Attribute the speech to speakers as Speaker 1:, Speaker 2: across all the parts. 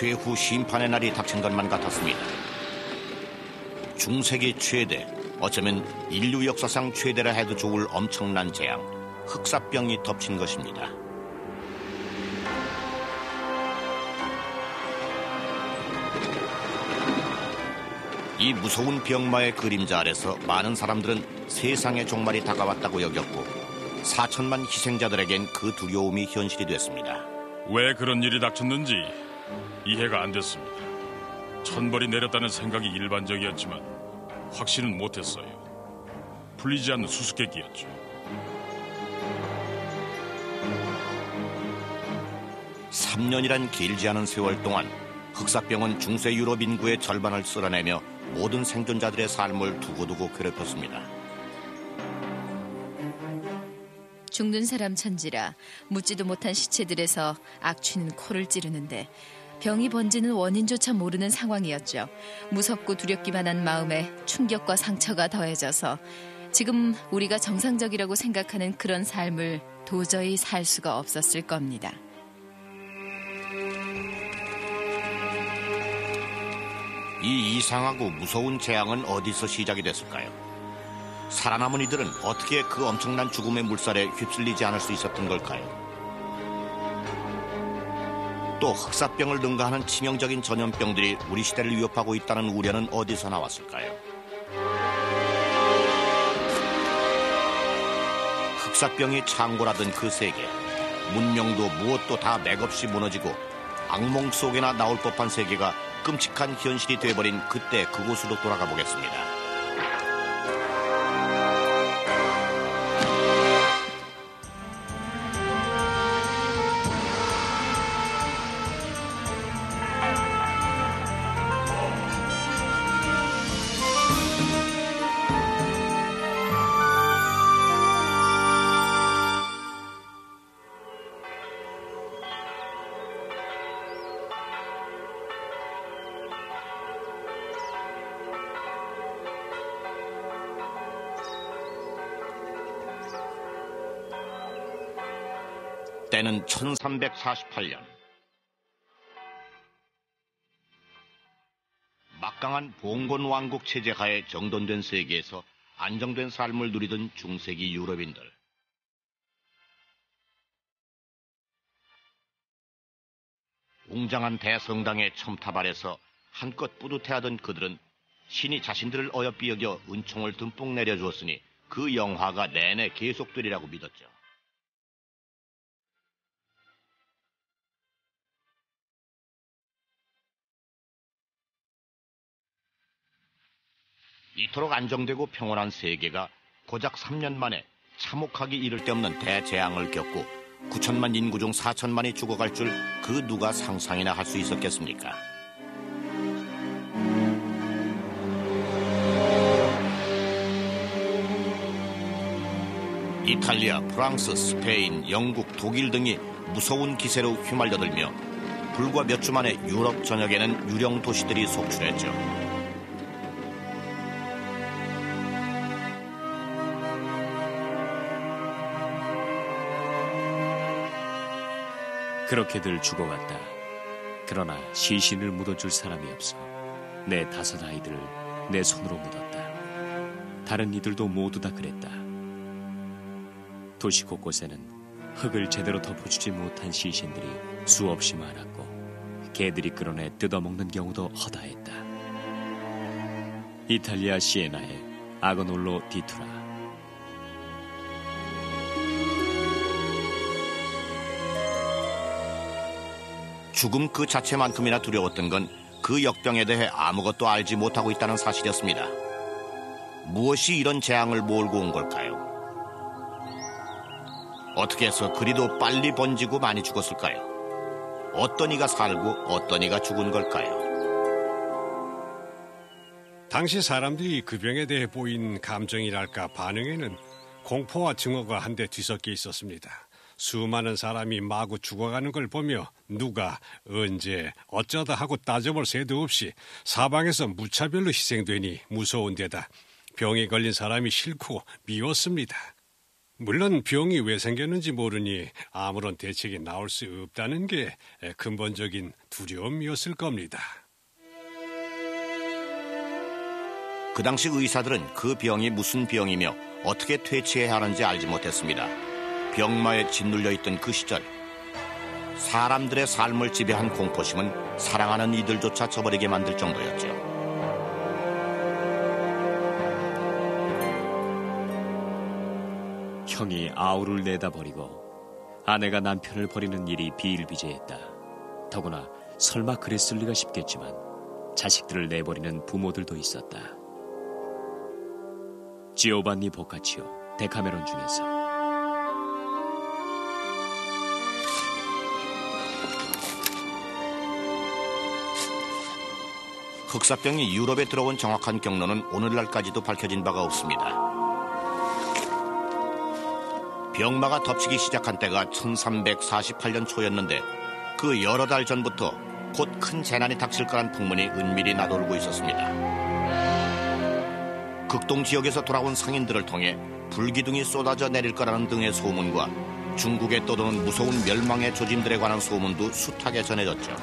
Speaker 1: 최후 심판의 날이 닥친 것만 같았습니다. 중세기 최대, 어쩌면 인류 역사상 최대라 해도 좋을 엄청난 재앙, 흑사병이 덮친 것입니다. 이 무서운 병마의 그림자 아래서 많은 사람들은 세상의 종말이 다가왔다고 여겼고 4천만 희생자들에겐 그 두려움이 현실이 됐습니다.
Speaker 2: 왜 그런 일이 닥쳤는지 이해가 안 됐습니다. 천벌이 내렸다는 생각이 일반적이었지만 확신은 못했어요. 풀리지 않는 수수께끼였죠.
Speaker 1: (3년이란) 길지 않은 세월 동안 흑사병은 중세 유럽 인구의 절반을 쓸어내며 모든 생존자들의 삶을 두고두고 괴롭혔습니다.
Speaker 3: 죽는 사람 천지라 묻지도 못한 시체들에서 악취는 코를 찌르는데 병이 번지는 원인조차 모르는 상황이었죠. 무섭고 두렵기만 한 마음에 충격과 상처가 더해져서 지금 우리가 정상적이라고 생각하는 그런 삶을 도저히 살 수가 없었을 겁니다.
Speaker 1: 이 이상하고 무서운 재앙은 어디서 시작이 됐을까요? 살아남은 이들은 어떻게 그 엄청난 죽음의 물살에 휩쓸리지 않을 수 있었던 걸까요? 또 흑사병을 능가하는 치명적인 전염병들이 우리 시대를 위협하고 있다는 우려는 어디서 나왔을까요? 흑사병이 창궐하던 그 세계, 문명도 무엇도 다 맥없이 무너지고 악몽 속에나 나올 법한 세계가 끔찍한 현실이 돼버린 그때 그곳으로 돌아가 보겠습니다. 때는 1348년. 막강한 봉건 왕국 체제 하에 정돈된 세계에서 안정된 삶을 누리던 중세기 유럽인들. 웅장한 대성당의 첨탑 아래서 한껏 뿌듯해하던 그들은 신이 자신들을 어여삐 여겨 은총을 듬뿍 내려주었으니 그 영화가 내내 계속되리라고 믿었죠. 이토록 안정되고 평온한 세계가 고작 3년 만에 참혹하기 이를 데 없는 대재앙을 겪고 9천만 인구 중 4천만이 죽어갈 줄 그 누가 상상이나 할 수 있었겠습니까? 이탈리아, 프랑스, 스페인, 영국, 독일 등이 무서운 기세로 휘말려들며 불과 몇 주 만에 유럽 전역에는 유령 도시들이 속출했죠.
Speaker 4: 그렇게들 죽어갔다. 그러나 시신을 묻어줄 사람이 없어 내 5 아이들을 내 손으로 묻었다. 다른 이들도 모두 다 그랬다. 도시 곳곳에는 흙을 제대로 덮어주지 못한 시신들이 수없이 많았고 개들이 끌어내 뜯어먹는 경우도 허다했다. 이탈리아 시에나의 아고놀로 디투라.
Speaker 1: 죽음 그 자체만큼이나 두려웠던 건 그 역병에 대해 아무것도 알지 못하고 있다는 사실이었습니다. 무엇이 이런 재앙을 몰고 온 걸까요? 어떻게 해서 그리도 빨리 번지고 많이 죽었을까요? 어떤 이가 살고 어떤 이가 죽은 걸까요?
Speaker 5: 당시 사람들이 그 병에 대해 보인 감정이랄까 반응에는 공포와 증오가 한데 뒤섞여 있었습니다. 수많은 사람이 마구 죽어가는 걸 보며 누가 언제 어쩌다 하고 따져볼 새도 없이 사방에서 무차별로 희생되니 무서운 데다 병에 걸린 사람이 싫고 미웠습니다. 물론 병이 왜 생겼는지 모르니 아무런 대책이 나올 수 없다는 게 근본적인 두려움이었을 겁니다.
Speaker 1: 그 당시 의사들은 그 병이 무슨 병이며 어떻게 퇴치해야 하는지 알지 못했습니다. 병마에 짓눌려 있던 그 시절, 사람들의 삶을 지배한 공포심은 사랑하는 이들조차 저버리게 만들 정도였죠.
Speaker 4: 형이 아우를 내다버리고 아내가 남편을 버리는 일이 비일비재했다. 더구나 설마 그랬을 리가 싶겠지만 자식들을 내버리는 부모들도 있었다. 지오반니 보카치오, 데카메론 중에서
Speaker 1: 흑사병이 유럽에 들어온 정확한 경로는 오늘날까지도 밝혀진 바가 없습니다. 병마가 덮치기 시작한 때가 1348년 초였는데 그 여러 달 전부터 곧 큰 재난이 닥칠 거란 풍문이 은밀히 나돌고 있었습니다. 극동 지역에서 돌아온 상인들을 통해 불기둥이 쏟아져 내릴 거라는 등의 소문과 중국에 떠도는 무서운 멸망의 조짐들에 관한 소문도 숱하게 전해졌죠.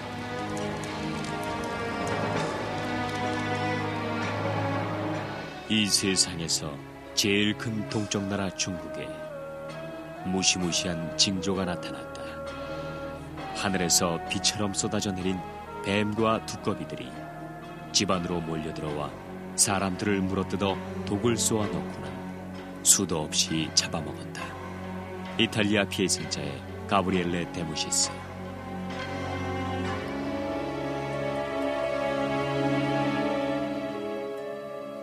Speaker 4: 이 세상에서 제일 큰 동쪽 나라 중국에 무시무시한 징조가 나타났다. 하늘에서 비처럼 쏟아져 내린 뱀과 두꺼비들이 집 안으로 몰려들어와 사람들을 물어뜯어 독을 쏘아넣거나 수도 없이 잡아먹었다. 이탈리아 피해생자의 가브리엘레 데무시스.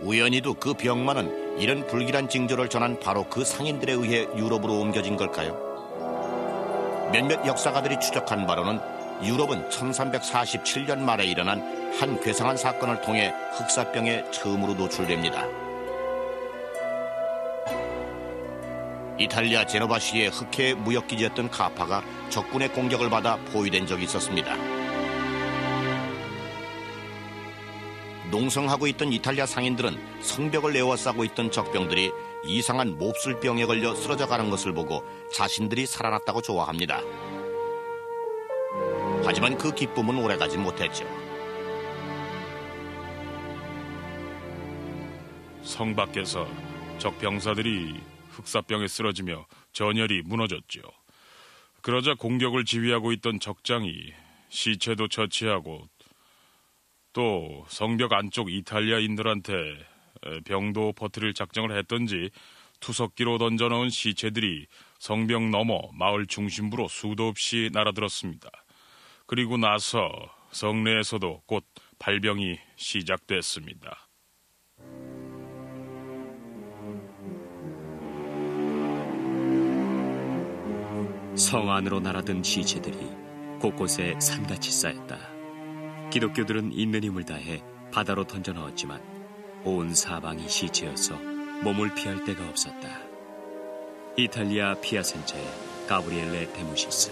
Speaker 1: 우연히도 그 병마는 이런 불길한 징조를 전한 바로 그 상인들에 의해 유럽으로 옮겨진 걸까요? 몇몇 역사가들이 추적한 바로는 유럽은 1347년 말에 일어난 한 괴상한 사건을 통해 흑사병에 처음으로 노출됩니다. 이탈리아 제노바시의 흑해 무역기지였던 카파가 적군의 공격을 받아 포위된 적이 있었습니다. 농성하고 있던 이탈리아 상인들은 성벽을 에워싸고 있던 적병들이 이상한 몹쓸병에 걸려 쓰러져가는 것을 보고 자신들이 살아났다고 좋아합니다. 하지만 그 기쁨은 오래가지 못했죠.
Speaker 2: 성 밖에서 적 병사들이 흑사병에 쓰러지며 전열이 무너졌죠. 그러자 공격을 지휘하고 있던 적장이 시체도 처치하고 또 성벽 안쪽 이탈리아인들한테 병도 버틸 작정을 했던지 투석기로 던져놓은 시체들이 성벽 너머 마을 중심부로 수도 없이 날아들었습니다. 그리고 나서 성내에서도 곧 발병이 시작됐습니다.
Speaker 4: 성 안으로 날아든 시체들이 곳곳에 산같이 쌓였다. 기독교들은 있는 힘을 다해 바다로 던져 넣었지만 온 사방이 시체여서 몸을 피할 데가 없었다. 이탈리아 피아센체의 가브리엘레 데무시스.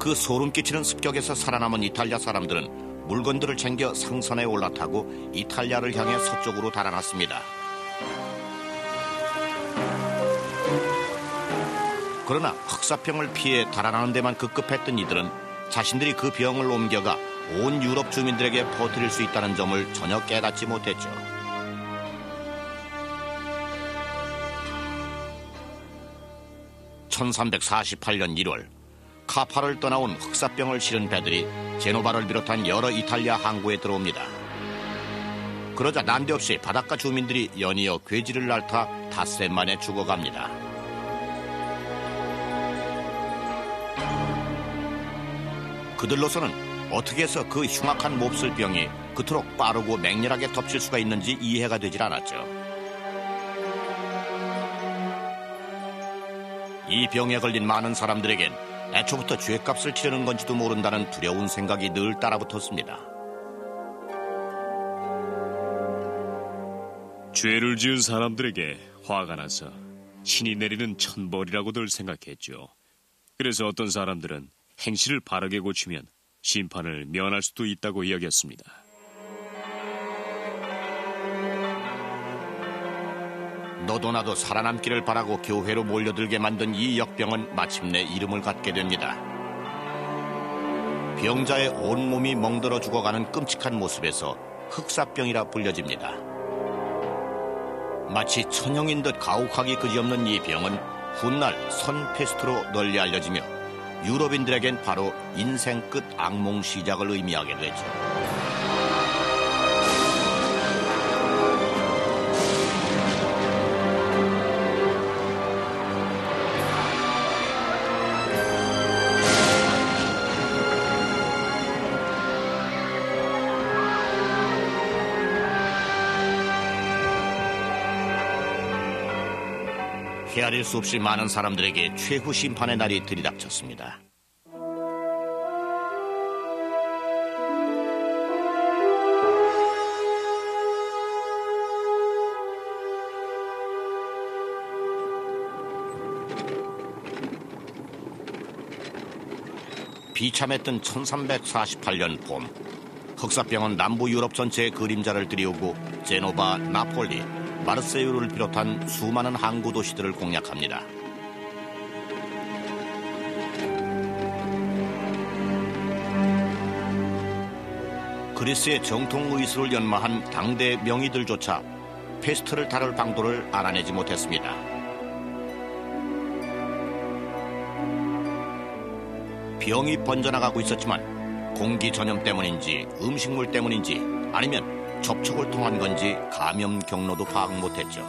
Speaker 1: 그 소름 끼치는 습격에서 살아남은 이탈리아 사람들은 물건들을 챙겨 상선에 올라타고 이탈리아를 향해 서쪽으로 달아났습니다. 그러나 흑사병을 피해 달아나는 데만 급급했던 이들은 자신들이 그 병을 옮겨가 온 유럽 주민들에게 퍼뜨릴 수 있다는 점을 전혀 깨닫지 못했죠. (1348년 1월) 카파를 떠나온 흑사병을 실은 배들이 제노바를 비롯한 여러 이탈리아 항구에 들어옵니다. 그러자 난데없이 바닷가 주민들이 연이어 괴지를 앓다 닷새 만에 죽어갑니다. 그들로서는 어떻게 해서 그 흉악한 몹쓸병이 그토록 빠르고 맹렬하게 덮칠 수가 있는지 이해가 되질 않았죠. 이 병에 걸린 많은 사람들에겐 애초부터 죗값을 치르는 건지도 모른다는 두려운 생각이 늘 따라붙었습니다.
Speaker 4: 죄를 지은 사람들에게 화가 나서 신이 내리는 천벌이라고들 생각했죠. 그래서 어떤 사람들은 행실을 바르게 고치면 심판을 면할 수도 있다고 여겼습니다.
Speaker 1: 너도 나도 살아남기를 바라고 교회로 몰려들게 만든 이 역병은 마침내 이름을 갖게 됩니다. 병자의 온몸이 멍들어 죽어가는 끔찍한 모습에서 흑사병이라 불려집니다. 마치 천형인 듯 가혹하기 그지없는 이 병은 훗날 선페스트로 널리 알려지며 유럽인들에겐 바로 인생 끝 악몽 시작을 의미하게 되죠. 헤아릴 수 없이 많은 사람들에게 최후 심판의 날이 들이닥쳤습니다. 비참했던 1348년 봄, 흑사병은 남부 유럽 전체의 그림자를 들이우고 제노바, 나폴리, 마르세유를 비롯한 수많은 항구 도시들을 공략합니다. 그리스의 정통 의술을 연마한 당대 명의들조차 페스트를 다룰 방도를 알아내지 못했습니다. 병이 번져나가고 있었지만 공기 전염 때문인지 음식물 때문인지 아니면 접촉을 통한 건지 감염 경로도 파악 못했죠.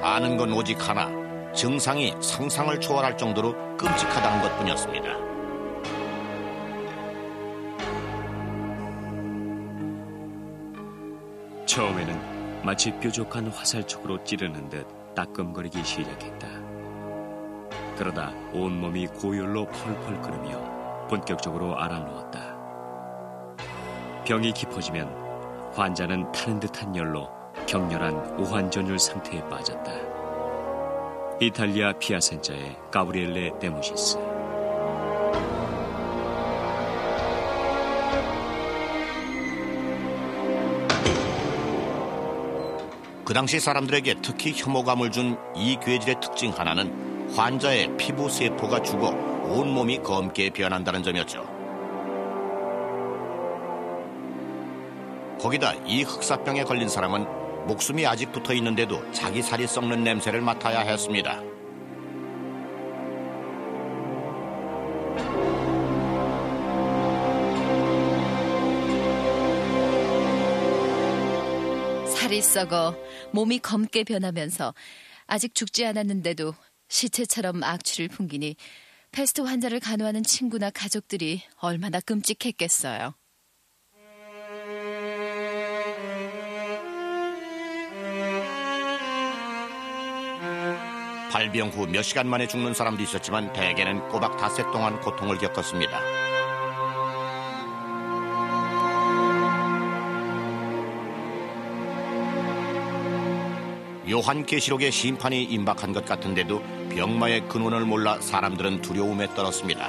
Speaker 1: 아는 건 오직 하나, 증상이 상상을 초월할 정도로 끔찍하다는 것뿐이었습니다.
Speaker 4: 처음에는 마치 뾰족한 화살촉으로 찌르는 듯 따끔거리기 시작했다. 그러다 온몸이 고열로 펄펄 끓으며 본격적으로 알아누웠다. 병이 깊어지면 환자는 타는 듯한 열로 격렬한 오한전율 상태에 빠졌다. 이탈리아 피아센자의 가브리엘레 데무시스.
Speaker 1: 그 당시 사람들에게 특히 혐오감을 준 이 괴질의 특징 하나는 환자의 피부 세포가 죽어 온몸이 검게 변한다는 점이었죠. 거기다 이 흑사병에 걸린 사람은 목숨이 아직 붙어 있는데도 자기 살이 썩는 냄새를 맡아야 했습니다.
Speaker 3: 살이 썩어 몸이 검게 변하면서 아직 죽지 않았는데도 시체처럼 악취를 풍기니 패스트 환자를 간호하는 친구나 가족들이 얼마나 끔찍했겠어요.
Speaker 1: 발병 후 몇 시간 만에 죽는 사람도 있었지만 대개는 꼬박 닷새 동안 고통을 겪었습니다. 요한계시록의 심판이 임박한 것 같은데도 병마의 근원을 몰라 사람들은 두려움에 떨었습니다.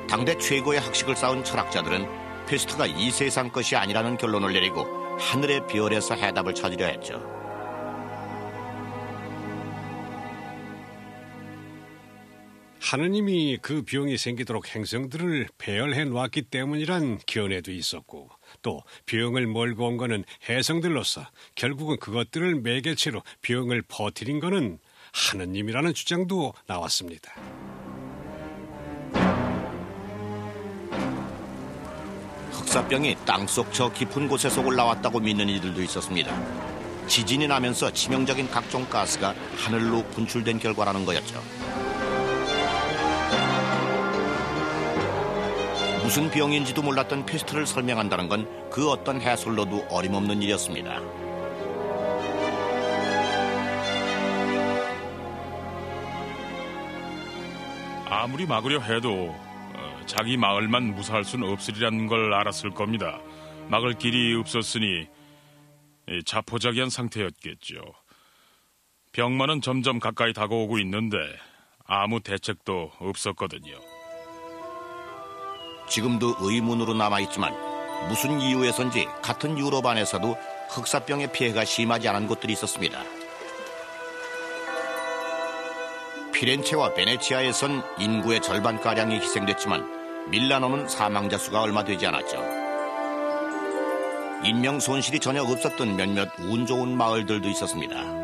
Speaker 1: 당대 최고의 학식을 쌓은 철학자들은 페스트가 이 세상 것이 아니라는 결론을 내리고 하늘의 별에서 해답을 찾으려 했죠.
Speaker 5: 하느님이 그 병이 생기도록 행성들을 배열해 놓았기 때문이란 견해도 있었고, 또 병을 몰고 온 거는 해성들로서 결국은 그것들을 매개체로 병을 퍼뜨린 거는 하느님이라는 주장도 나왔습니다.
Speaker 1: 흑사병이 땅속 저 깊은 곳에서 올라왔다고 믿는 이들도 있었습니다. 지진이 나면서 치명적인 각종 가스가 하늘로 분출된 결과라는 거였죠. 무슨 병인지도 몰랐던 페스트를 설명한다는 건 그 어떤 해설로도 어림없는 일이었습니다.
Speaker 2: 아무리 막으려 해도 자기 마을만 무사할 수는 없으리라는 걸 알았을 겁니다. 막을 길이 없었으니 자포자기한 상태였겠죠. 병만은 점점 가까이 다가오고 있는데 아무 대책도 없었거든요.
Speaker 1: 지금도 의문으로 남아있지만 무슨 이유에선지 같은 유럽 안에서도 흑사병의 피해가 심하지 않은 곳들이 있었습니다. 피렌체와 베네치아에선 인구의 절반가량이 희생됐지만 밀라노는 사망자 수가 얼마 되지 않았죠. 인명 손실이 전혀 없었던 몇몇 운 좋은 마을들도 있었습니다.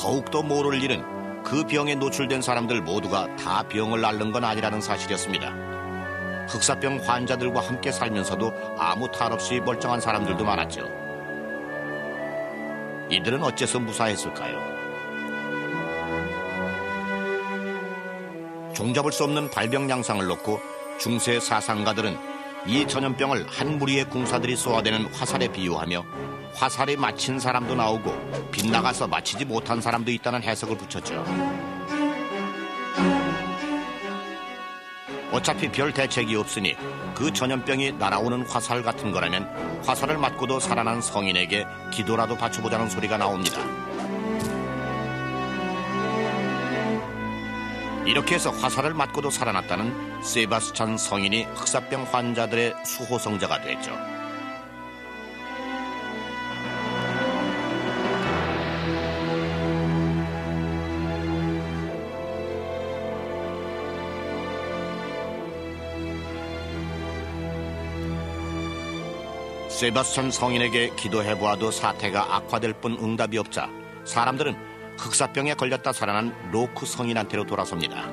Speaker 1: 더욱더 모를 일은 그 병에 노출된 사람들 모두가 다 병을 앓는 건 아니라는 사실이었습니다. 흑사병 환자들과 함께 살면서도 아무 탈 없이 멀쩡한 사람들도 많았죠. 이들은 어째서 무사했을까요? 종잡을 수 없는 발병 양상을 놓고 중세 사상가들은 이 전염병을 한 무리의 궁사들이 쏘아대는 화살에 비유하며 화살에 맞힌 사람도 나오고 빗나가서 맞히지 못한 사람도 있다는 해석을 붙였죠. 어차피 별 대책이 없으니 그 전염병이 날아오는 화살 같은 거라면 화살을 맞고도 살아난 성인에게 기도라도 바쳐보자는 소리가 나옵니다. 이렇게 해서 화살을 맞고도 살아났다는 세바스찬 성인이 흑사병 환자들의 수호성자가 됐죠. 세바스찬 성인에게 기도해보아도 사태가 악화될 뿐 응답이 없자 사람들은 흑사병에 걸렸다 살아난 로크 성인한테로 돌아섭니다.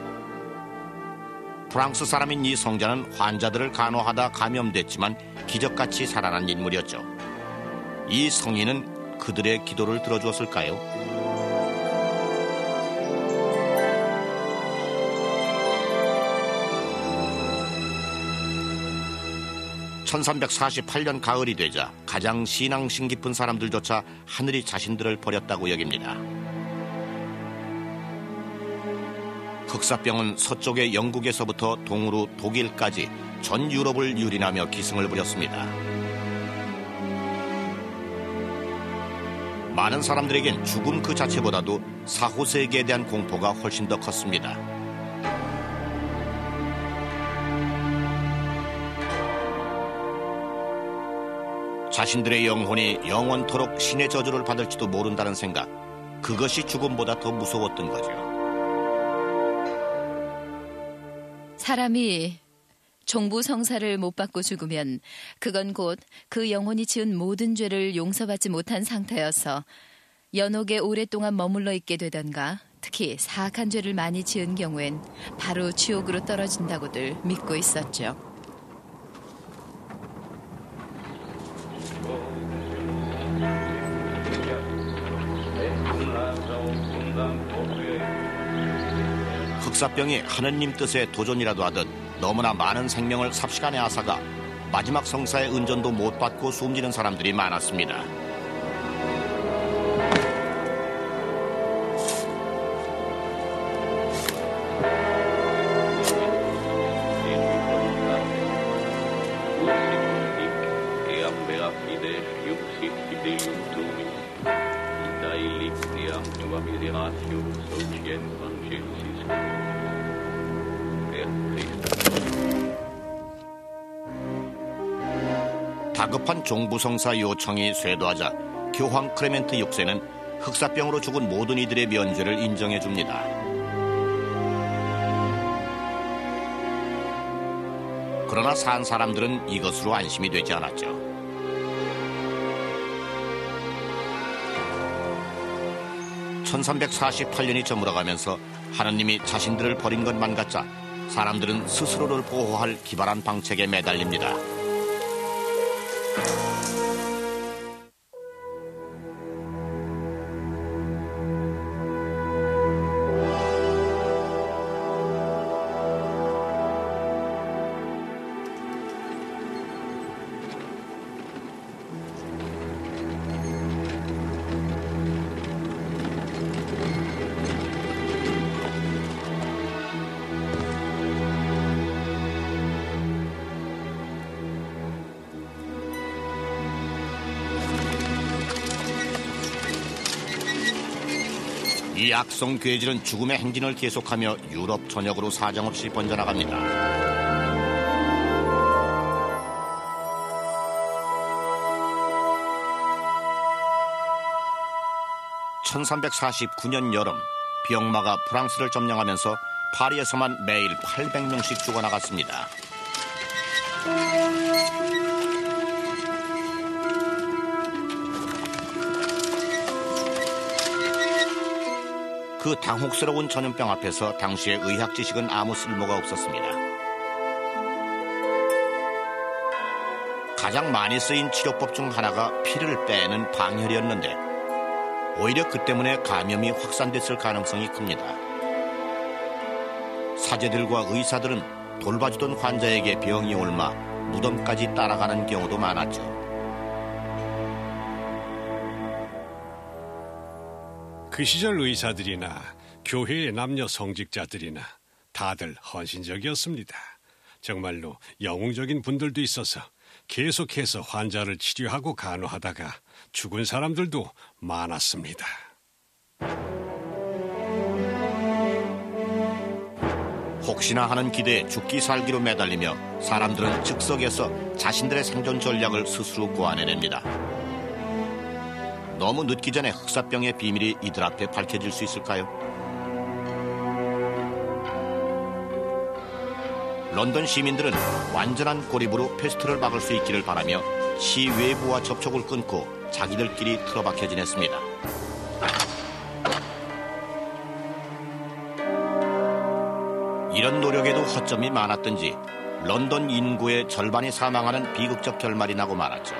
Speaker 1: 프랑스 사람인 이 성자는 환자들을 간호하다 감염됐지만 기적같이 살아난 인물이었죠. 이 성인은 그들의 기도를 들어주었을까요? 1348년 가을이 되자 가장 신앙심 깊은 사람들조차 하늘이 자신들을 버렸다고 여깁니다. 흑사병은 서쪽의 영국에서부터 동으로 독일까지 전 유럽을 유린하며 기승을 부렸습니다. 많은 사람들에겐 죽음 그 자체보다도 사후세계에 대한 공포가 훨씬 더 컸습니다. 자신들의 영혼이 영원토록 신의 저주를 받을지도 모른다는 생각, 그것이 죽음보다 더 무서웠던 거죠.
Speaker 3: 사람이 종부 성사를 못 받고 죽으면 그건 곧 그 영혼이 지은 모든 죄를 용서받지 못한 상태여서 연옥에 오랫동안 머물러 있게 되던가, 특히 사악한 죄를 많이 지은 경우엔 바로 지옥으로 떨어진다고들 믿고 있었죠.
Speaker 1: 흑사병이 하느님 뜻의 도전이라도 하듯 너무나 많은 생명을 삽시간에 앗아가 마지막 성사의 은전도 못 받고 숨지는 사람들이 많았습니다. 다급한 종부성사 요청이 쇄도하자 교황 클레멘트 6세는 흑사병으로 죽은 모든 이들의 면죄를 인정해 줍니다. 그러나 산 사람들은 이것으로 안심이 되지 않았죠. (1348년이) 저물어가면서 하느님이 자신들을 버린 것만 같자 사람들은 스스로를 보호할 기발한 방책에 매달립니다. 이 악성 괴질은 죽음의 행진을 계속하며 유럽 전역으로 사정없이 번져나갑니다. 1349년 여름, 병마가 프랑스를 점령하면서 파리에서만 매일 800명씩 죽어나갔습니다. 그 당혹스러운 전염병 앞에서 당시의 의학 지식은 아무 쓸모가 없었습니다. 가장 많이 쓰인 치료법 중 하나가 피를 빼는 방혈이었는데 오히려 그 때문에 감염이 확산됐을 가능성이 큽니다. 사제들과 의사들은 돌봐주던 환자에게 병이 옮아 무덤까지 따라가는 경우도 많았죠.
Speaker 5: 그 시절 의사들이나 교회의 남녀 성직자들이나 다들 헌신적이었습니다. 정말로 영웅적인 분들도 있어서 계속해서 환자를 치료하고 간호하다가 죽은 사람들도 많았습니다.
Speaker 1: 혹시나 하는 기대에 죽기 살기로 매달리며 사람들은 즉석에서 자신들의 생존 전략을 스스로 고안해냅니다. 너무 늦기 전에 흑사병의 비밀이 이들 앞에 밝혀질 수 있을까요? 런던 시민들은 완전한 고립으로 패스트를 막을 수 있기를 바라며 시 외부와 접촉을 끊고 자기들끼리 틀어박혀 지냈습니다. 이런 노력에도 허점이 많았던지 런던 인구의 절반이 사망하는 비극적 결말이 나고 말았죠.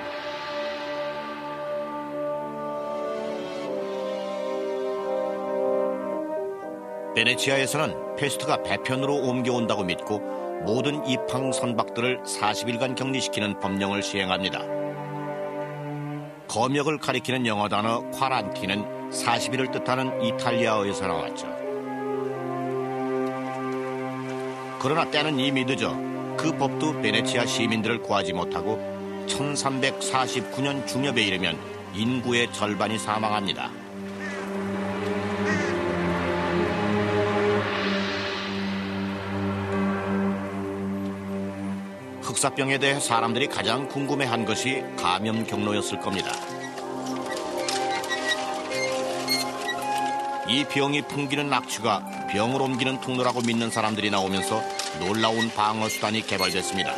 Speaker 1: 베네치아에서는 패스트가 배편으로 옮겨온다고 믿고 모든 입항 선박들을 40일간 격리시키는 법령을 시행합니다. 검역을 가리키는 영어 단어 쿼란티는 40일을 뜻하는 이탈리아어에서 나왔죠. 그러나 때는 이미 늦어 그 법도 베네치아 시민들을 구하지 못하고 1349년 중엽에 이르면 인구의 절반이 사망합니다. 흑사병에 대해 사람들이 가장 궁금해한 것이 감염 경로였을 겁니다. 이 병이 풍기는 악취가 병을 옮기는 통로라고 믿는 사람들이 나오면서 놀라운 방어 수단이 개발됐습니다.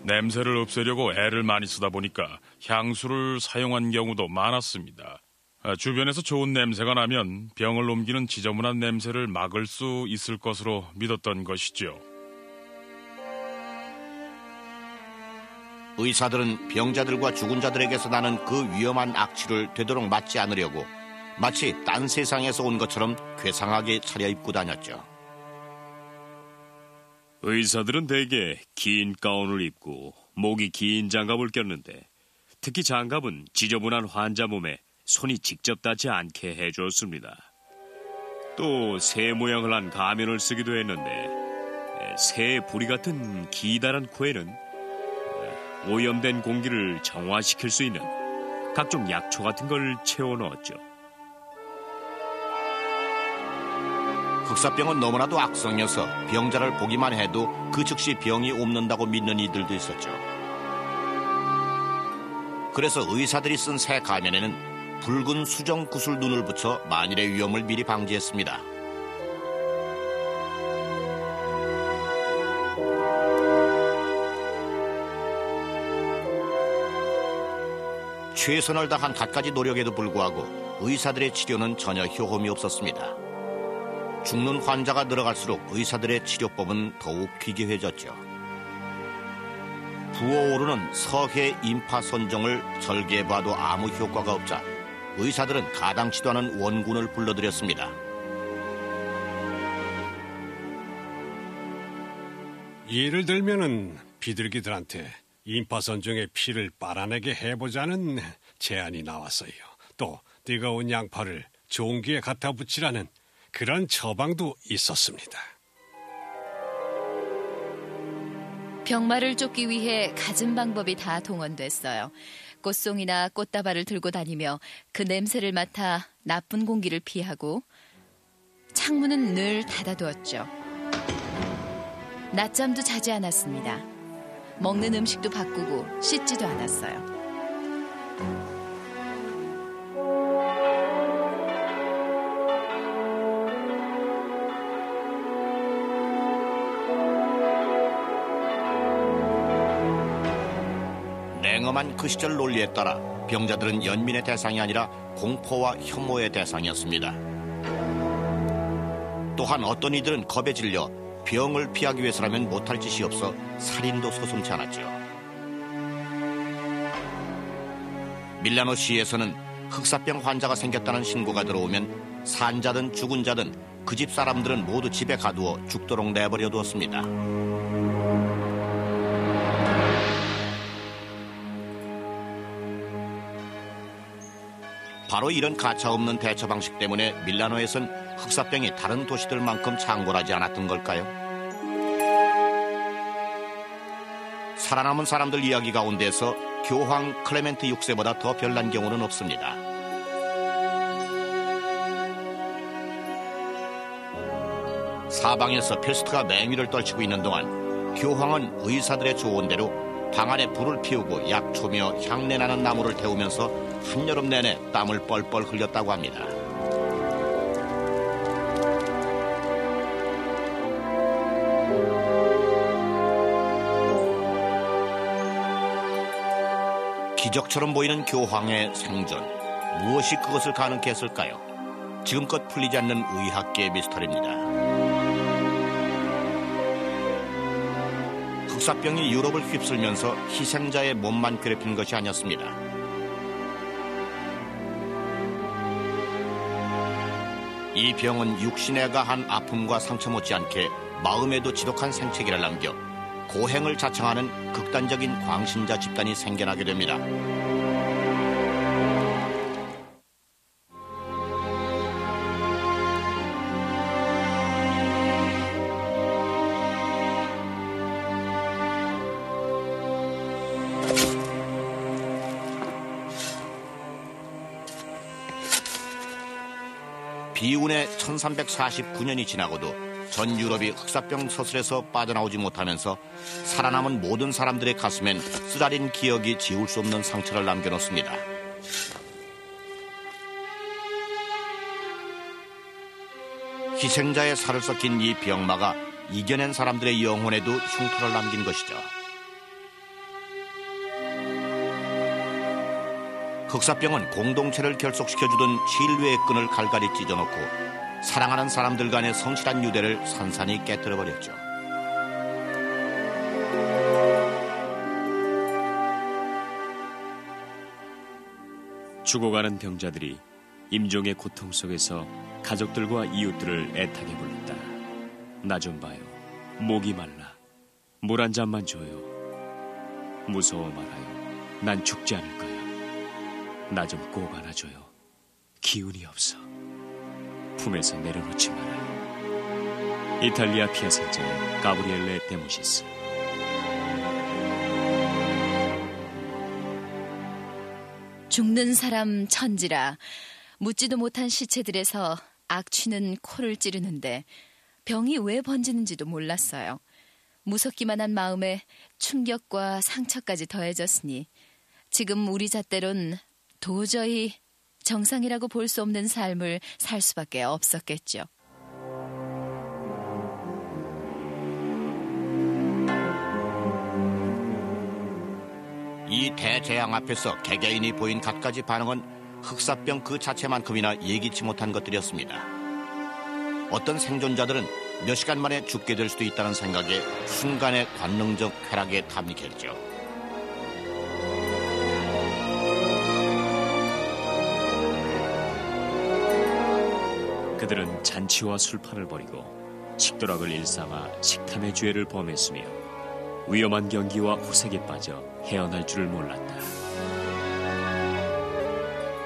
Speaker 2: 냄새를 없애려고 애를 많이 쓰다 보니까 향수를 사용한 경우도 많았습니다. 주변에서 좋은 냄새가 나면 병을 옮기는 지저분한 냄새를 막을 수 있을 것으로 믿었던 것이죠.
Speaker 1: 의사들은 병자들과 죽은 자들에게서 나는 그 위험한 악취를 되도록 맡지 않으려고 마치 딴 세상에서 온 것처럼 괴상하게 차려입고 다녔죠.
Speaker 4: 의사들은 대개 긴 가운을 입고 목이 긴 장갑을 꼈는데 특히 장갑은 지저분한 환자 몸에 손이 직접 닿지 않게 해주었습니다. 또 새 모양을 한 가면을 쓰기도 했는데 새의 부리 같은 기다란 코에는 오염된 공기를 정화시킬 수 있는 각종 약초 같은 걸 채워넣었죠.
Speaker 1: 흑사병은 너무나도 악성이어서 병자를 보기만 해도 그 즉시 병이 옮는다고 믿는 이들도 있었죠. 그래서 의사들이 쓴 새 가면에는 붉은 수정 구슬 눈을 붙여 만일의 위험을 미리 방지했습니다. 최선을 다한 갖가지 노력에도 불구하고 의사들의 치료는 전혀 효험이 없었습니다. 죽는 환자가 늘어갈수록 의사들의 치료법은 더욱 기괴해졌죠. 부어오르는 서해 인파 선종을 절개해봐도 아무 효과가 없자 의사들은 가당치도 않은 원군을 불러들였습니다.
Speaker 5: 예를 들면은 비둘기들한테 인파선종의 피를 빨아내게 해보자는 제안이 나왔어요. 또 뜨거운 양파를 종기에 갖다 붙이라는 그런 처방도 있었습니다.
Speaker 3: 병마를 쫓기 위해 갖은 방법이 다 동원됐어요. 꽃송이나 꽃다발을 들고 다니며 그 냄새를 맡아 나쁜 공기를 피하고 창문은 늘 닫아두었죠. 낮잠도 자지 않았습니다. 먹는 음식도 바꾸고 씻지도 않았어요.
Speaker 1: 냉엄한 그 시절 논리에 따라 병자들은 연민의 대상이 아니라 공포와 혐오의 대상이었습니다. 또한 어떤 이들은 겁에 질려 병을 피하기 위해서라면 못할 짓이 없어 살인도 서슴지 않았죠. 밀라노 시에서는 흑사병 환자가 생겼다는 신고가 들어오면 산자든 죽은 자든 그 집 사람들은 모두 집에 가두어 죽도록 내버려 두었습니다. 바로 이런 가차없는 대처 방식 때문에 밀라노에선 흑사병이 다른 도시들만큼 창궐하지 않았던 걸까요? 살아남은 사람들 이야기 가운데서 교황 클레멘트 6세보다 더 별난 경우는 없습니다. 사방에서 페스트가 맹위를 떨치고 있는 동안 교황은 의사들의 조언대로 방 안에 불을 피우고 약초며 향내나는 나무를 태우면서 한여름 내내 땀을 뻘뻘 흘렸다고 합니다. 기적처럼 보이는 교황의 생존, 무엇이 그것을 가능케 했을까요? 지금껏 풀리지 않는 의학계의 미스터리입니다. 흑사병이 유럽을 휩쓸면서 희생자의 몸만 괴롭힌 것이 아니었습니다. 이 병은 육신에 가한 아픔과 상처 못지않게 마음에도 지독한 생채기를 남겨 고행을 자청하는 극단적인 광신자 집단이 생겨나게 됩니다. 비운의 1349년이 지나고도 전 유럽이 흑사병 서슬에서 빠져나오지 못하면서 살아남은 모든 사람들의 가슴엔 쓰라린 기억이 지울 수 없는 상처를 남겨놓습니다. 희생자의 살을 섞인 이 병마가 이겨낸 사람들의 영혼에도 흉터를 남긴 것이죠. 흑사병은 공동체를 결속시켜주던 신뢰의 끈을 갈갈이 찢어놓고 사랑하는 사람들 간의 성실한 유대를 산산이 깨뜨려버렸죠.
Speaker 4: 죽어가는 병자들이 임종의 고통 속에서 가족들과 이웃들을 애타게 불렀다. 나 좀 봐요. 목이 말라. 물 한 잔만 줘요. 무서워 말아요. 난 죽지 않을 거야. 나 좀 꼭 안아줘요. 기운이 없어. 품에서 내려놓지 말아요. 이탈리아 피아센체 가브리엘레 데모시스.
Speaker 3: 죽는 사람 천지라 묻지도 못한 시체들에서 악취는 코를 찌르는데 병이 왜 번지는지도 몰랐어요. 무섭기만 한 마음에 충격과 상처까지 더해졌으니 지금 우리 잣대론 도저히 정상이라고 볼 수 없는 삶을 살 수밖에 없었겠죠.
Speaker 1: 이 대재앙 앞에서 개개인이 보인 갖가지 반응은 흑사병 그 자체만큼이나 예기치 못한 것들이었습니다. 어떤 생존자들은 몇 시간 만에 죽게 될 수도 있다는 생각에 순간의 관능적 쾌락에 탐닉했죠.
Speaker 4: 그들은 잔치와 술판을 벌이고 식도락을 일삼아 식탐의 죄를 범했으며 위험한 경기와 호색에 빠져 헤어날 줄을 몰랐다.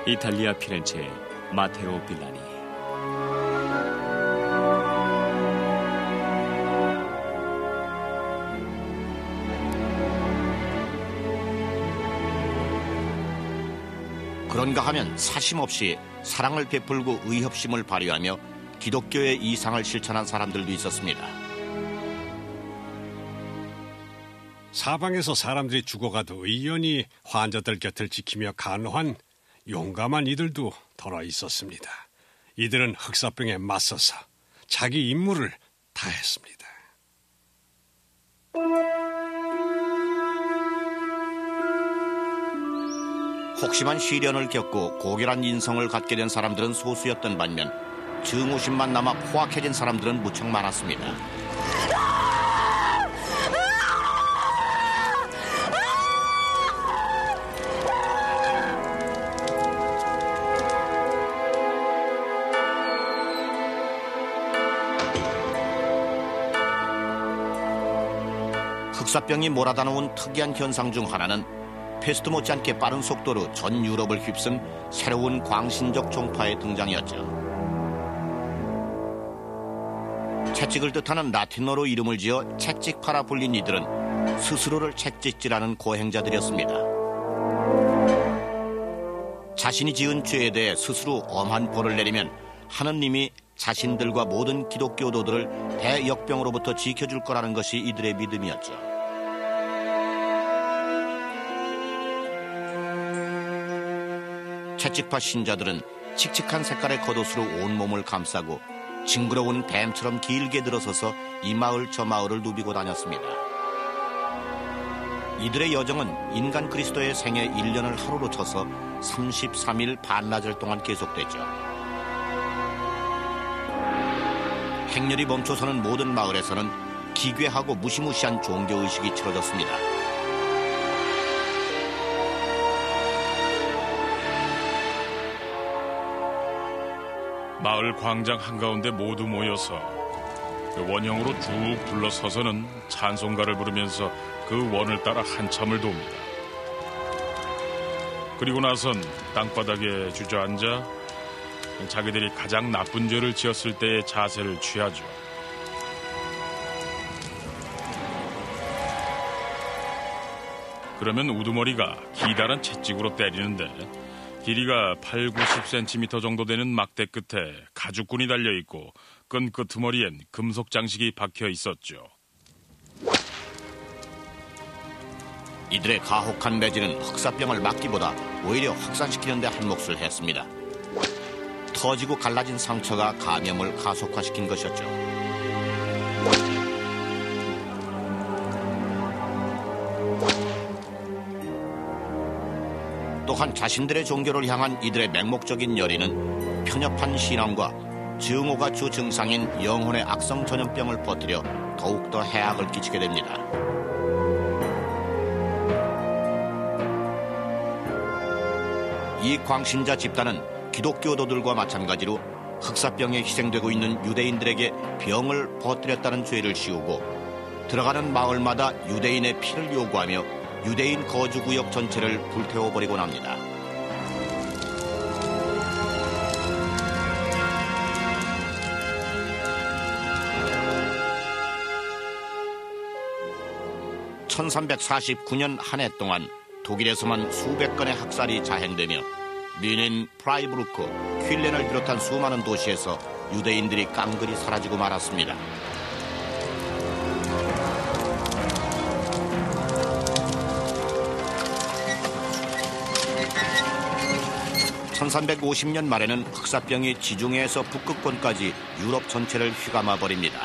Speaker 4: 이탈리아 피렌체의 마테오 빌라니.
Speaker 1: 그런가 하면 사심없이 사랑을 베풀고 의협심을 발휘하며 기독교의 이상을 실천한 사람들도 있었습니다.
Speaker 5: 사방에서 사람들이 죽어가도 의연히 환자들 곁을 지키며 간호한 용감한 이들도 더러 있었습니다. 이들은 흑사병에 맞서서 자기 임무를 다했습니다.
Speaker 1: 혹심한 시련을 겪고 고결한 인성을 갖게 된 사람들은 소수였던 반면 증오심만 남아 포악해진 사람들은 무척 많았습니다. 흑사병이 몰아다놓은 특이한 현상 중 하나는 패스트 못지않게 빠른 속도로 전 유럽을 휩쓴 새로운 광신적 종파의 등장이었죠. 채찍을 뜻하는 라틴어로 이름을 지어 채찍파라 불린 이들은 스스로를 채찍질하는 고행자들이었습니다. 자신이 지은 죄에 대해 스스로 엄한 벌을 내리면 하느님이 자신들과 모든 기독교도들을 대역병으로부터 지켜줄 거라는 것이 이들의 믿음이었죠. 채찍파 신자들은 칙칙한 색깔의 겉옷으로 온몸을 감싸고 징그러운 뱀처럼 길게 들어서서 이 마을 저 마을을 누비고 다녔습니다. 이들의 여정은 인간 그리스도의 생애 1년을 하루로 쳐서 33일 반나절 동안 계속됐죠. 행렬이 멈춰서는 모든 마을에서는 기괴하고 무시무시한 종교의식이 치러졌습니다.
Speaker 2: 마을 광장 한가운데 모두 모여서 그 원형으로 쭉 둘러서서는 찬송가를 부르면서 그 원을 따라 한참을 돕니다. 그리고 나선 땅바닥에 주저앉아 자기들이 가장 나쁜 죄를 지었을 때의 자세를 취하죠. 그러면 우두머리가 기다란 채찍으로 때리는데 길이가 80-90cm 정도 되는 막대 끝에 가죽끈이 달려있고 끈 끄트머리엔 금속 장식이 박혀 있었죠.
Speaker 1: 이들의 가혹한 매질은 흑사병을 막기보다 오히려 확산시키는 데 한몫을 했습니다. 터지고 갈라진 상처가 감염을 가속화시킨 것이었죠. 또한 자신들의 종교를 향한 이들의 맹목적인 열의는 편협한 신앙과 증오가 주 증상인 영혼의 악성 전염병을 퍼뜨려 더욱더 해악을 끼치게 됩니다. 이 광신자 집단은 기독교도들과 마찬가지로 흑사병에 희생되고 있는 유대인들에게 병을 퍼뜨렸다는 죄를 씌우고 들어가는 마을마다 유대인의 피를 요구하며 유대인 거주구역 전체를 불태워버리곤 합니다. (1349년) 한 해 동안 독일에서만 수백 건의 학살이 자행되며 뮌헨, 프라이부르크, 퀼렌을 비롯한 수많은 도시에서 유대인들이 깡그리 사라지고 말았습니다. (1350년) 말에는 흑사병이 지중해에서 북극권까지 유럽 전체를 휘감아 버립니다.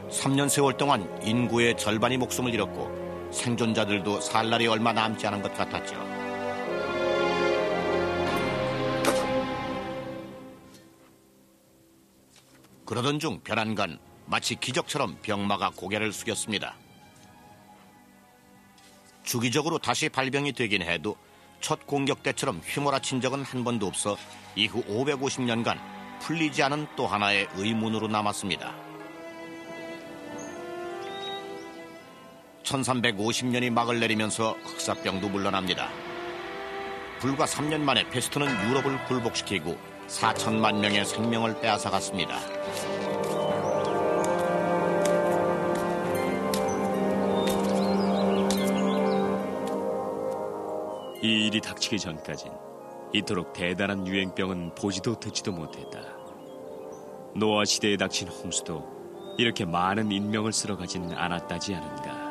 Speaker 1: (3년) 세월 동안 인구의 절반이 목숨을 잃었고 생존자들도 살 날이 얼마 남지 않은 것 같았죠. 그러던 중 별안간 마치 기적처럼 병마가 고개를 숙였습니다. 주기적으로 다시 발병이 되긴 해도 첫 공격 때처럼 휘몰아친 적은 한 번도 없어 이후 550년간 풀리지 않은 또 하나의 의문으로 남았습니다. 1350년이 막을 내리면서 흑사병도 물러납니다. 불과 3년 만에 페스트는 유럽을 굴복시키고 4천만 명의 생명을 빼앗아갔습니다.
Speaker 4: 이 일이 닥치기 전까진 이토록 대단한 유행병은 보지도 듣지도 못했다. 노아 시대에 닥친 홍수도 이렇게 많은 인명을 쓸어가진 않았다지 않은가.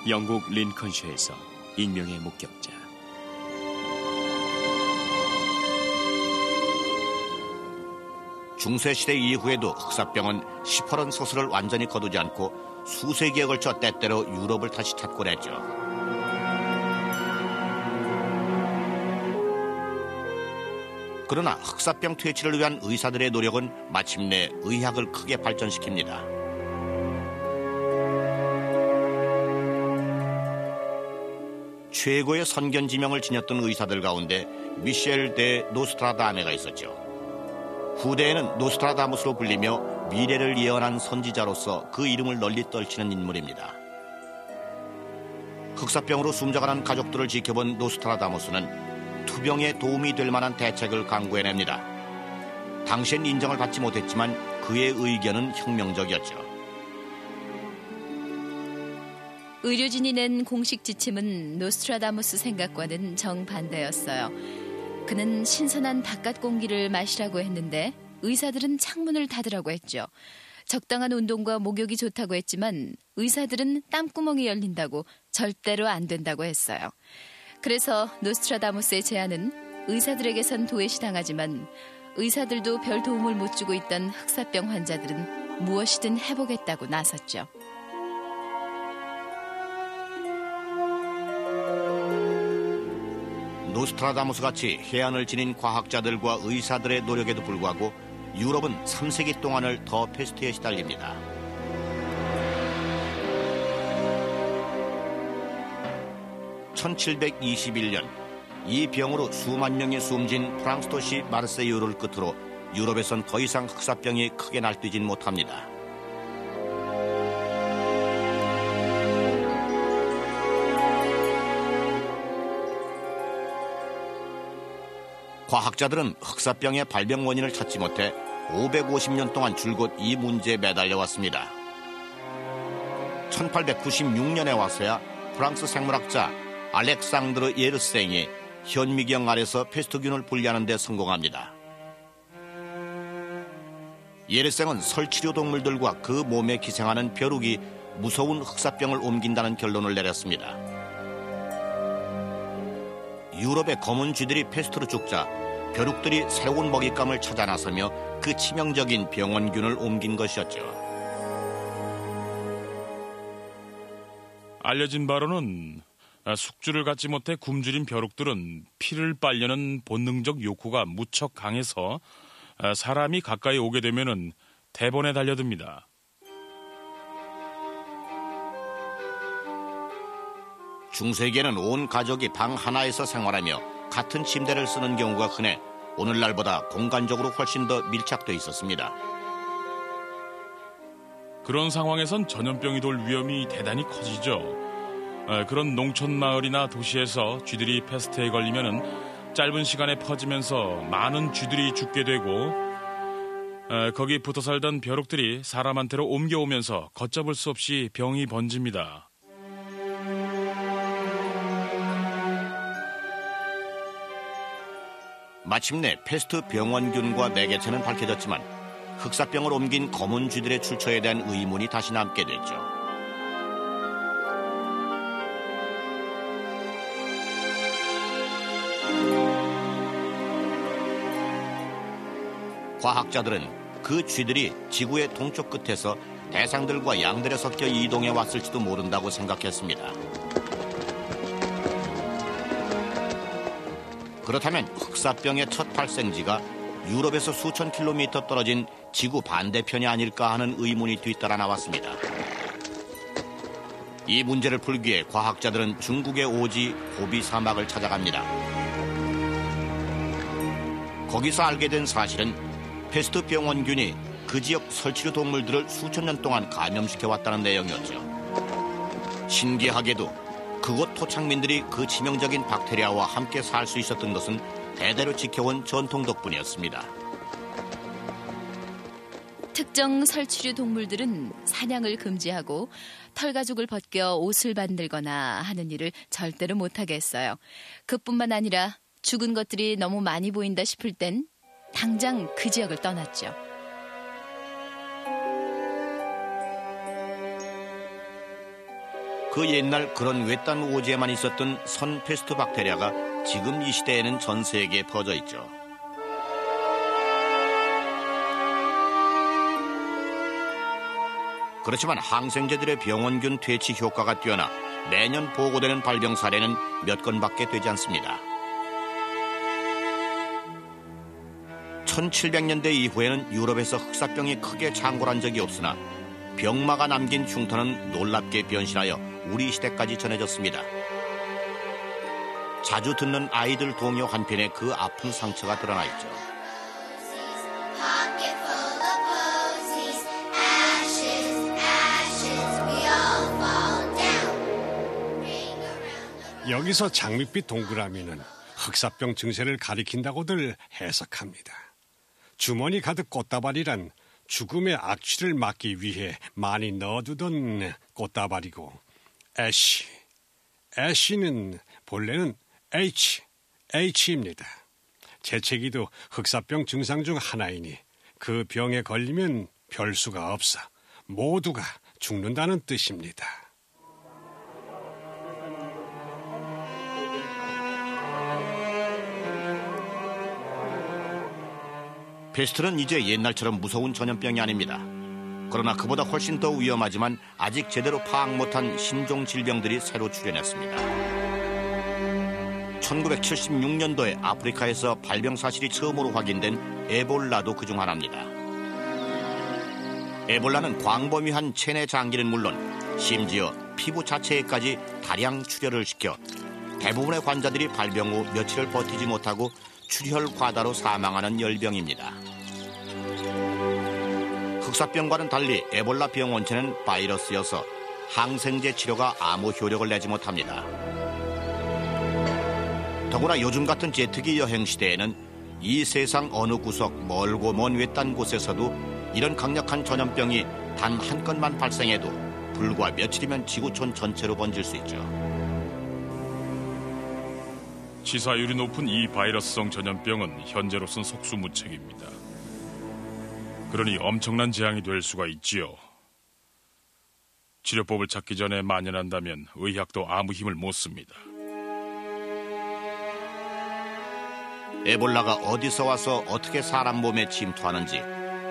Speaker 4: 영국 린컨셔에서 익명의 목격자.
Speaker 1: 중세시대 이후에도 흑사병은 시퍼런 소설을 완전히 거두지 않고 수세기에 걸쳐 때때로 유럽을 다시 찾곤 했죠. 그러나 흑사병 퇴치를 위한 의사들의 노력은 마침내 의학을 크게 발전시킵니다. 최고의 선견지명을 지녔던 의사들 가운데 미셸 데 노스트라다메가 있었죠. 후대에는 노스트라다무스로 불리며 미래를 예언한 선지자로서 그 이름을 널리 떨치는 인물입니다. 흑사병으로 숨져가는 가족들을 지켜본 노스트라다무스는 투병에 도움이 될 만한 대책을 강구해냅니다. 당시엔 인정을 받지 못했지만 그의 의견은 혁명적이었죠.
Speaker 3: 의료진이 낸 공식 지침은 노스트라다무스 생각과는 정반대였어요. 그는 신선한 바깥 공기를 마시라고 했는데 의사들은 창문을 닫으라고 했죠. 적당한 운동과 목욕이 좋다고 했지만 의사들은 땀구멍이 열린다고 절대로 안 된다고 했어요. 그래서 노스트라다무스의 제안은 의사들에게선 도외시당하지만 의사들도 별 도움을 못 주고 있던 흑사병 환자들은 무엇이든 해보겠다고 나섰죠.
Speaker 1: 노스트라다무스같이 해안을 지닌 과학자들과 의사들의 노력에도 불구하고 유럽은 3세기 동안을 더 패스트에 시달립니다. (1721년) 이 병으로 수만 명이 숨진 프랑스 도시 마르세유를 끝으로 유럽에선 더 이상 흑사병이 크게 날뛰진 못합니다. 과학자들은 흑사병의 발병 원인을 찾지 못해 550년 동안 줄곧 이 문제에 매달려 왔습니다. 1896년에 와서야 프랑스 생물학자 알렉상드르 예르생이 현미경 아래서 페스트균을 분리하는 데 성공합니다. 예르생은 설치류 동물들과 그 몸에 기생하는 벼룩이 무서운 흑사병을 옮긴다는 결론을 내렸습니다. 유럽의 검은 쥐들이 페스트로 죽자 벼룩들이 새로운 먹잇감을 찾아 나서며 그 치명적인 병원균을 옮긴 것이었죠.
Speaker 2: 알려진 바로는 숙주를 갖지 못해 굶주린 벼룩들은 피를 빨려는 본능적 욕구가 무척 강해서 사람이 가까이 오게 되면은 대번에 달려듭니다.
Speaker 1: 중세기에는 온 가족이 방 하나에서 생활하며 같은 침대를 쓰는 경우가 흔해 오늘날보다 공간적으로 훨씬 더 밀착돼 있었습니다.
Speaker 2: 그런 상황에선 전염병이 돌 위험이 대단히 커지죠. 그런 농촌 마을이나 도시에서 쥐들이 패스트에 걸리면은 짧은 시간에 퍼지면서 많은 쥐들이 죽게 되고 거기 붙어 살던 벼룩들이 사람한테로 옮겨오면서 걷잡을 수 없이 병이 번집니다.
Speaker 1: 마침내 패스트 병원균과 매개체는 밝혀졌지만 흑사병을 옮긴 검은 쥐들의 출처에 대한 의문이 다시 남게 됐죠. 과학자들은 그 쥐들이 지구의 동쪽 끝에서 대상들과 양들에 섞여 이동해 왔을지도 모른다고 생각했습니다. 그렇다면 흑사병의 첫 발생지가 유럽에서 수천 킬로미터 떨어진 지구 반대편이 아닐까 하는 의문이 뒤따라 나왔습니다. 이 문제를 풀기 위해 과학자들은 중국의 오지 고비 사막을 찾아갑니다. 거기서 알게 된 사실은 패스트 병원균이 그 지역 설치류 동물들을 수천 년 동안 감염시켜왔다는 내용이었죠. 신기하게도 그곳 토착민들이 그 치명적인 박테리아와 함께 살 수 있었던 것은 대대로 지켜온 전통 덕분이었습니다.
Speaker 3: 특정 설치류 동물들은 사냥을 금지하고 털가죽을 벗겨 옷을 만들거나 하는 일을 절대로 못하게 했어요. 그뿐만 아니라 죽은 것들이 너무 많이 보인다 싶을 땐 당장 그 지역을 떠났죠.
Speaker 1: 그 옛날 그런 외딴 오지에만 있었던 선페스트 박테리아가 지금 이 시대에는 전 세계에 퍼져 있죠. 그렇지만 항생제들의 병원균 퇴치 효과가 뛰어나 매년 보고되는 발병 사례는 몇 건밖에 되지 않습니다. 1700년대 이후에는 유럽에서 흑사병이 크게 창궐한 적이 없으나 병마가 남긴 흉터는 놀랍게 변신하여 우리 시대까지 전해졌습니다. 자주 듣는 아이들 동요 한편에 그 아픈 상처가 드러나 있죠.
Speaker 5: 여기서 장밋빛 동그라미는 흑사병 증세를 가리킨다고들 해석합니다. 주머니 가득 꽃다발이란 죽음의 악취를 막기 위해 많이 넣어두던 꽃다발이고, 애쉬는 본래는 H입니다. 재채기도 흑사병 증상 중 하나이니 그 병에 걸리면 별수가 없어 모두가 죽는다는 뜻입니다.
Speaker 1: 페스트는 이제 옛날처럼 무서운 전염병이 아닙니다. 그러나 그보다 훨씬 더 위험하지만 아직 제대로 파악 못한 신종 질병들이 새로 출현했습니다. 1976년도에 아프리카에서 발병 사실이 처음으로 확인된 에볼라도 그중 하나입니다. 에볼라는 광범위한 체내 장기는 물론 심지어 피부 자체에까지 다량 출혈을 시켜 대부분의 환자들이 발병 후 며칠을 버티지 못하고 출혈 과다로 사망하는 열병입니다. 흑사병과는 달리 에볼라 병 원체는 바이러스여서 항생제 치료가 아무 효력을 내지 못합니다. 더구나 요즘 같은 제트기 여행 시대에는 이 세상 어느 구석 멀고 먼 외딴 곳에서도 이런 강력한 전염병이 단 한 건만 발생해도 불과 며칠이면 지구촌 전체로 번질 수 있죠.
Speaker 2: 치사율이 높은 이 바이러스성 전염병은 현재로선 속수무책입니다. 그러니 엄청난 재앙이 될 수가 있지요. 치료법을 찾기 전에 만연한다면 의학도 아무 힘을 못 씁니다.
Speaker 1: 에볼라가 어디서 와서 어떻게 사람 몸에 침투하는지,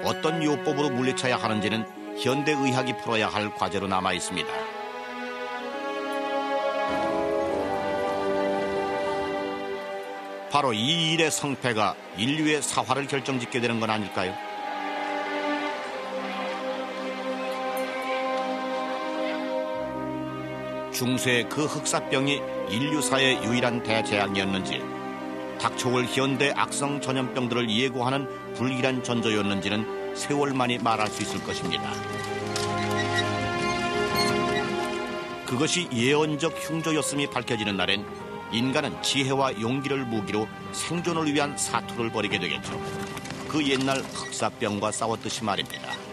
Speaker 1: 어떤 요법으로 물리쳐야 하는지는 현대 의학이 풀어야 할 과제로 남아 있습니다. 바로 이 일의 성패가 인류의 사활을 결정짓게 되는 건 아닐까요? 중세의 그 흑사병이 인류사의 유일한 대재앙이었는지, 닥쳐올 현대 악성 전염병들을 예고하는 불길한 전조였는지는 세월만이 말할 수 있을 것입니다. 그것이 예언적 흉조였음이 밝혀지는 날엔 인간은 지혜와 용기를 무기로 생존을 위한 사투를 벌이게 되겠죠. 그 옛날 흑사병과 싸웠듯이 말입니다.